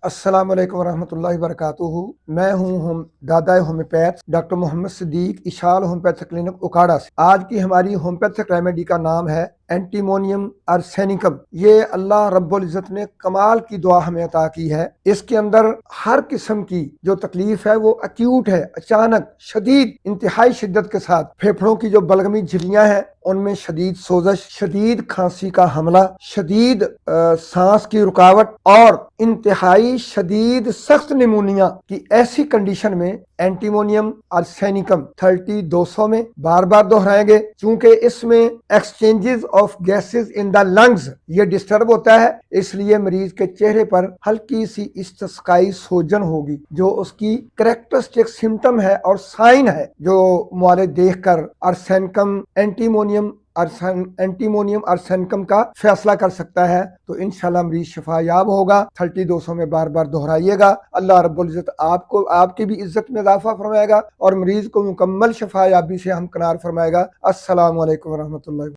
السلام علیکم ورحمۃ اللہ وبرکاتہ۔ میں ہوں دادا ہومیوپیتھ ڈاکٹر محمد صدیق اشال ہومیوپیتھ کلینک اکاڑا سے۔ آج کی ہماری ہومیوپیتھک ریمیڈی کا نام ہے اینٹیمونیم ارسینیکم۔ یہ اللہ رب العزت نے کمال کی دعا ہمیں عطا کی ہے۔ اس کے اندر ہر قسم کی جو تکلیف ہے وہ ایکیوٹ ہے، اچانک شدید انتہائی شدت کے ساتھ۔ پھیپھڑوں کی جو بلغمی جھلیاں ہیں ان میں شدید سوزش، شدید کھانسی کا حملہ، شدید سانس کی رکاوٹ اور انتہائی شدید سخت نمونیا کی ایسی کنڈیشن میں اینٹیمونیم ارسینیکم 30-200 میں بار بار دہرائیں گے، چونکہ اس میں exchanges of gases in the lungs یہ ڈسٹرب ہوتا ہے، اس لیے مریض کے چہرے پر ہلکی سی استسقائی سوجن ہوگی جو اس کی کریکٹرسٹک سمٹم ہے اور سائن ہے جو معالج دیکھ کر اینٹیمونیم ارسینیکم کا فیصلہ کر سکتا ہے۔ تو انشاءاللہ مریض شفا یاب ہوگا۔ 30-200 میں بار بار دہرائیے گا، اللہ رب العزت آپ کی بھی عزت میں اضافہ فرمائے گا اور مریض کو مکمل شفا یابی سے ہمکنار فرمائے گا۔ السلام علیکم ورحمۃ اللہ۔